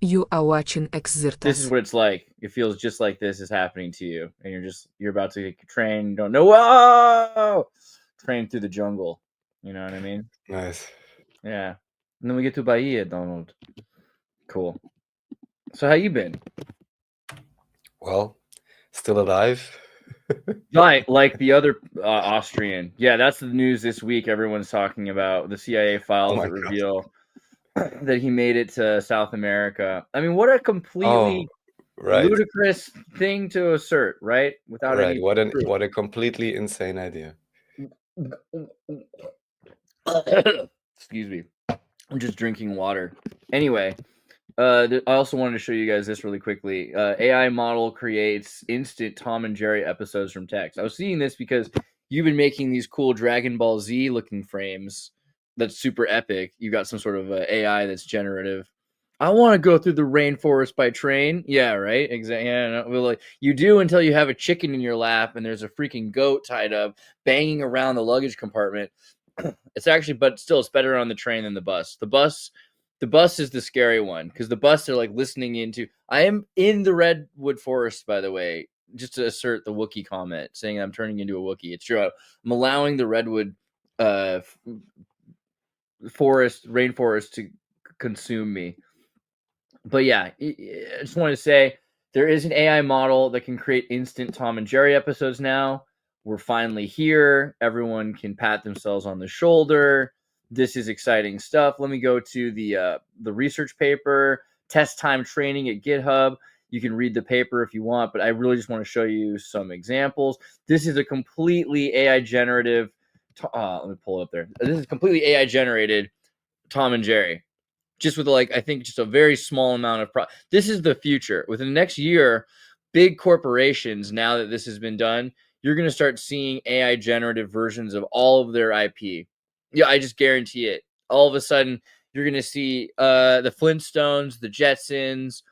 You are watching This is Xirtus. what it's like. It feels just like this is happening to you, and you're about to train. You don't know. Whoa! Train through the jungle. You know what I mean? Nice. Yeah. And then we get to Bahia, Donald. Cool. So how you been? Well, still alive. Like the other Austrian. Yeah, that's the news this week. Everyone's talking about the CIA Oh files my that God. reveal that he made it to South America. I mean, what a Oh, completely right. ludicrous thing to assert, right? Without Right. any proof. What a completely insane idea. Excuse me. I'm just drinking water. Anyway, I also wanted to show you guys this really quickly. AI model creates instant Tom and Jerry episodes from text. I was seeing this because you've been making these cool Dragon Ball Z looking frames. That's super epic. You got some sort of AI that's generative. I want to go through the rainforest by train. Yeah, right. Exactly. Yeah, no, well, like, you do until you have a chicken in your lap and there's a freaking goat tied up banging around the luggage compartment. It's actually, but still, it's better on the train than the bus. The bus is the scary one because the bus they're like listening into. I am in the redwood forest, by the way, just to assert the Wookiee comment, saying I'm turning into a Wookiee. It's true. I'm allowing the redwood uh, rainforest to consume me. But yeah, I just wanted to say there is an AI model that can create instant Tom and Jerry episodes now. We're finally here. Everyone can pat themselves on the shoulder. This is exciting stuff. Let me go to the research paper, test time training at GitHub. You can read the paper if you want, but I really just want to show you some examples. This is a completely AI generative. Let me pull it up there. This is completely AI generated Tom and Jerry, just with like I think just a very small amount of this is the future. Within the next year, big corporations, now that this has been done, you're going to start seeing AI generative versions of all of their IP. Yeah, I just guarantee it. All of a sudden, you're going to see the Flintstones, the Jetsons,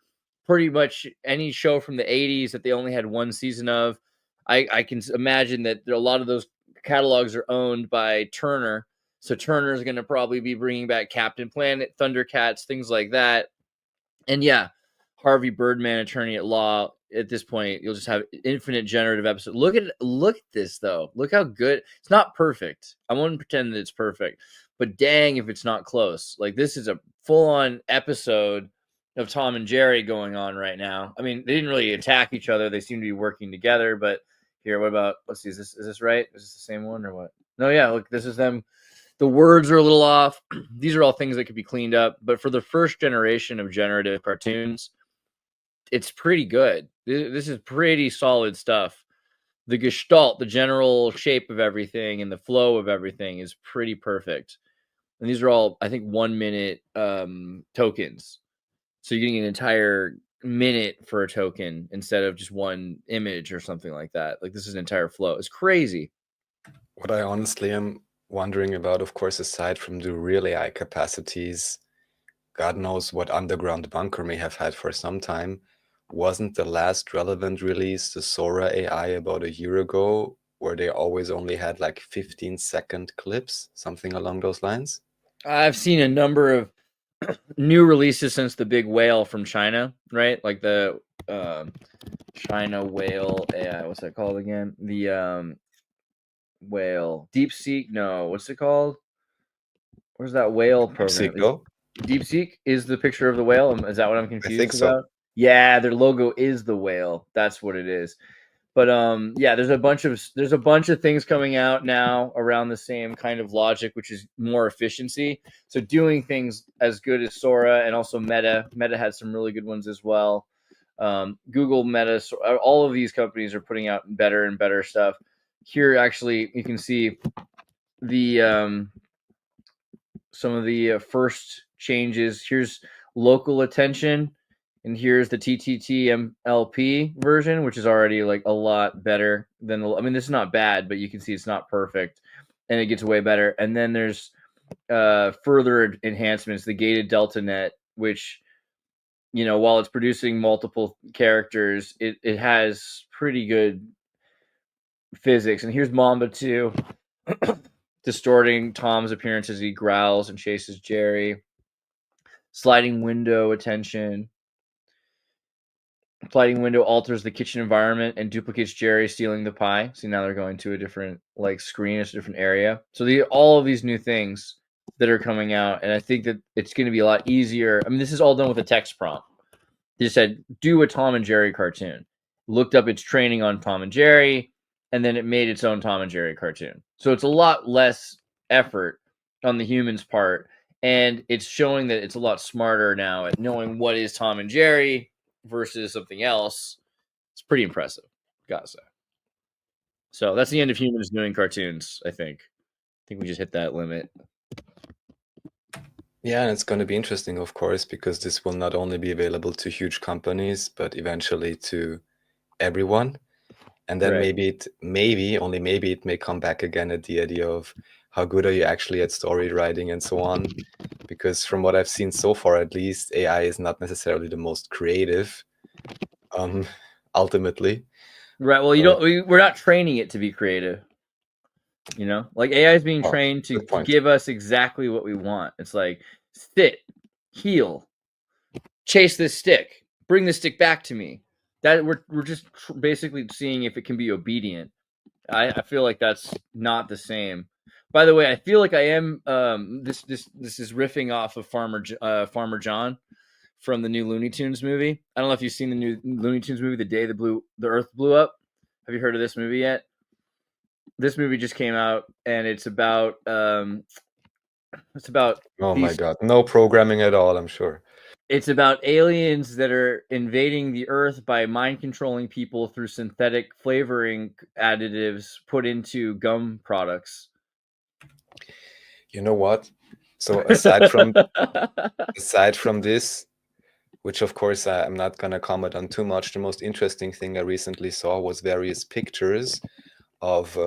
pretty much any show from the 80s that they only had one season of. I can imagine that a lot of those catalogs are owned by Turner, so Turner's going to probably be bringing back Captain Planet, Thundercats, things like that. And yeah, Harvey Birdman, attorney at law. At this point, you'll just have infinite generative episodes. Look at this though. Look how good. It's not perfect. I won't pretend that it's perfect, but dang if it's not close. Like this is a full-on episode of Tom and Jerry going on right now. I mean, they didn't really attack each other. They seem to be working together. But here, what about? Let's see. Is this right? Is this the same one or what? No, yeah. Look, this is them. The words are a little off. These are all things that could be cleaned up. But for the first generation of generative cartoons, it's pretty good. This is pretty solid stuff. The gestalt, the general shape of everything, and the flow of everything is pretty perfect. And these are all, I think, 1 minute tokens. So you're getting an entire minute for a token instead of just one image or something like that. Like this is an entire flow. It's crazy. What I honestly am wondering about, of course, aside from the real AI capacities, God knows what underground bunker may have had for some time. Wasn't the last relevant release the Sora AI about a year ago, where they always only had like 15-second clips, something along those lines? I've seen a number of new releases since the big whale from China, right? Like the China whale AI. What's that called again? The whale DeepSeek. No, what's it called? Where's that whale program? DeepSeek, no? DeepSeek is the picture of the whale. Is that what I'm I think confused so. about? Yeah, their logo is the whale. That's what it is. But yeah, there's a bunch of things coming out now around the same kind of logic, which is more efficiency. So doing things as good as Sora and also Meta had some really good ones as well. Google, Meta, all of these companies are putting out better and better stuff. Here, actually, you can see the some of the first changes. Here's local attention, and here's the TTTMLP version, which is already like a lot better than the. I mean, this is not bad, but you can see it's not perfect, and it gets way better. And then there's further enhancements, the gated delta net, which while it's producing multiple characters, it has pretty good physics. And here's Mamba 2, distorting Tom's appearance as he growls and chases Jerry. Sliding window attention. Sliding window alters the kitchen environment and duplicates Jerry stealing the pie. See, now they're going to a different like screen, it's a different area. So all of these new things that are coming out, and I think that it's going to be a lot easier. I mean, this is all done with a text prompt. They just said, do a Tom and Jerry cartoon. Looked up its training on Tom and Jerry, and then it made its own Tom and Jerry cartoon. So it's a lot less effort on the human's part, and it's showing that it's a lot smarter now at knowing what is Tom and Jerry versus something else. It's pretty impressive, gotta say. So that's the end of humans doing cartoons, I think. I think we just hit that limit. Yeah, and it's going to be interesting, of course, because this will not only be available to huge companies, but eventually to everyone. And then Right. only maybe it may come back again at the idea of how good are you actually at story writing and so on. Because from what I've seen so far, at least, AI is not necessarily the most creative, ultimately. Right. Well, we're not training it to be creative. You know, like AI is being trained to good point. give us exactly what we want. It's like sit, heal, chase this stick, bring the stick back to me. That we're just basically seeing if it can be obedient. I feel like that's not the same. By the way, I feel like I am. This is riffing off of Farmer John from the new Looney Tunes movie. I don't know if you've seen the new Looney Tunes movie, The Day the Earth Blew Up. Have you heard of this movie yet? This movie just came out, and it's about oh my god, no programming at all, I'm sure. It's about aliens that are invading the Earth by mind controlling people through synthetic flavoring additives put into gum products. You know what? So aside from this, which of course I'm not going to comment on too much, the most interesting thing I recently saw was various pictures of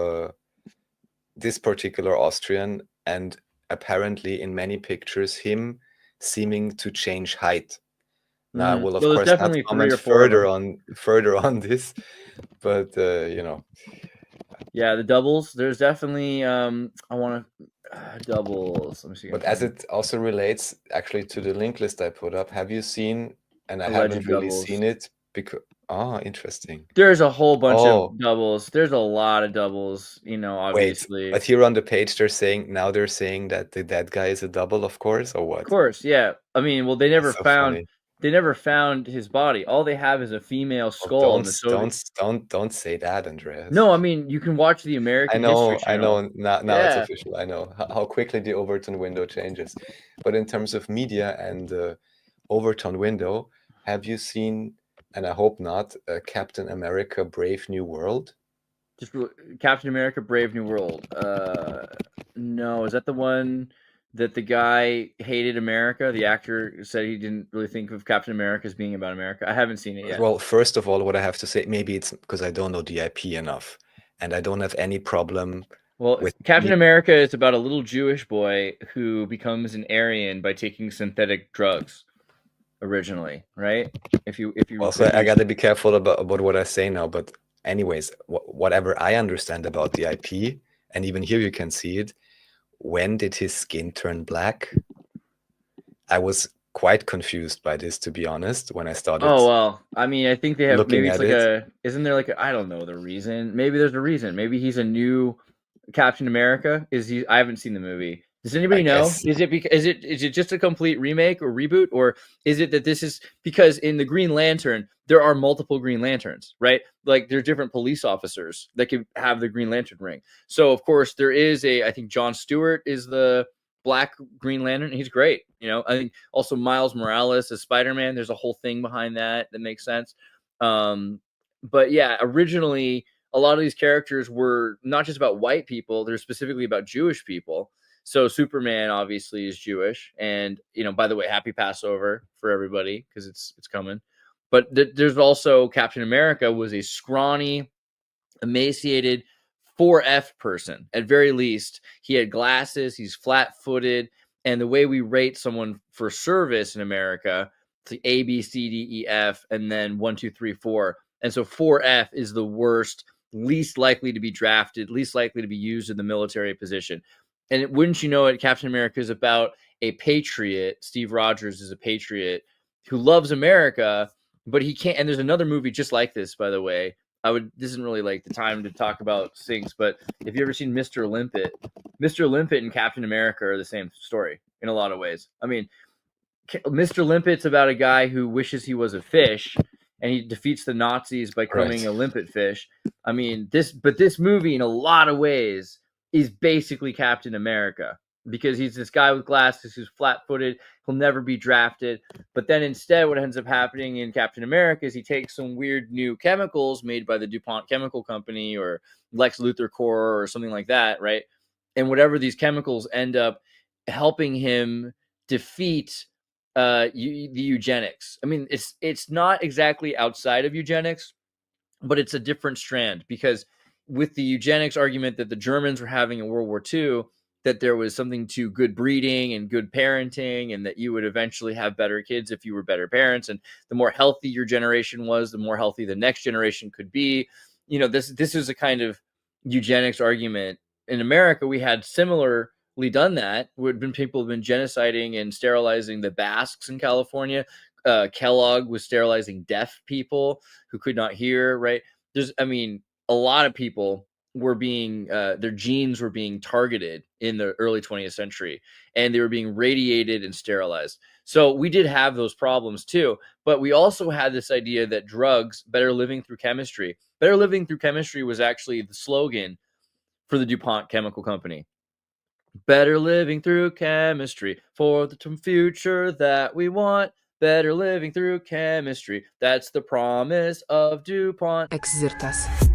this particular Austrian, and apparently in many pictures him seeming to change height. Now I will of course not comment further on this, but you know. Yeah, the doubles. There's definitely I want to doubles. Let me see. But as it also relates actually to the link list I put up, have you seen? And I haven't really seen it because interesting. There's a whole bunch of doubles. There's a lot of doubles, you know, obviously. Wait, but here on the page they're saying that the dead guy is a double, of course, or what? Of course, yeah. I mean, well, they never found his body. All they have is a female skull in the Soviet. Don't say that, Andreas. No, I mean, you can watch the American History Channel. I know. Now it's official. I know how quickly the Overton window changes. But in terms of media and the Overton window, have you seen, and I hope not, Captain America: Brave New World? Just Captain America: Brave New World. No, is that the one that the guy hated America? The actor said he didn't really think of Captain America as being about America. I haven't seen it yet. Well, first of all, what I have to say, maybe it's because I don't know the IP enough, and I don't have any problem. Well, Captain America is about a little Jewish boy who becomes an Aryan by taking synthetic drugs. Originally, right? If you also, I got to be careful about what I say now, but anyways, whatever I understand about the IP, and even here you can see it, when did his skin turn black? I was quite confused by this, to be honest, when I started. Oh, well, I mean, I think they have, maybe it's like isn't there like I don't know the reason. Maybe there's a reason. Maybe he's a new Captain America. I haven't seen the movie. Does anybody know? Is it just a complete remake or reboot, or is it that this is because in the Green Lantern there are multiple Green Lanterns, right? Like there's different police officers that can have the Green Lantern ring. So of course there is I think Jon Stewart is the Black Green Lantern. He's great. You know, I think also Miles Morales as Spider-Man. There's a whole thing behind that makes sense. But yeah, originally a lot of these characters were not just about white people; they're specifically about Jewish people. So Superman obviously is Jewish, and you know, by the way, happy Passover for everybody because it's coming. But there's also Captain America was a scrawny, emaciated 4F person at very least. He had glasses. He's flat-footed, and the way we rate someone for service in America, it's like A, B, C, D, E, F, and then 1, 2, 3, 4. And so 4F is the worst, least likely to be drafted, least likely to be used in the military position. And wouldn't you know it, Captain America is about a patriot. Steve Rogers is a patriot who loves America, but he can't. And there's another movie just like this, by the way. This isn't really like the time to talk about things, but if you ever seen Mr. Limpet, Mr. Limpet and Captain America are the same story in a lot of ways. I mean, Mr. Limpet's about a guy who wishes he was a fish, and he defeats the Nazis by becoming a limpet fish. I mean, this movie in a lot of ways is basically Captain America, because he's this guy with glasses who's flat-footed. He'll never be drafted. But then instead, what ends up happening in Captain America is he takes some weird new chemicals made by the DuPont Chemical Company or Lex Luthor Corps or something like that, right? And whatever these chemicals end up helping him defeat the eugenics. I mean, it's not exactly outside of eugenics, but it's a different strand, because with the eugenics argument that the Germans were having in World War II, that there was something to good breeding and good parenting, and that you would eventually have better kids if you were better parents, and the more healthy your generation was, the more healthy the next generation could be. You know, this is a kind of eugenics argument. In America, we had similarly done that. People have been genociding and sterilizing the Basques in California. Kellogg was sterilizing deaf people who could not hear, right? A lot of people were being, their genes were being targeted in the early 20th century, and they were being radiated and sterilized. So we did have those problems too, but we also had this idea that drugs, better living through chemistry was actually the slogan for the DuPont Chemical Company. Better living through chemistry for the future that we want. Better living through chemistry. That's the promise of DuPont. Xirtus.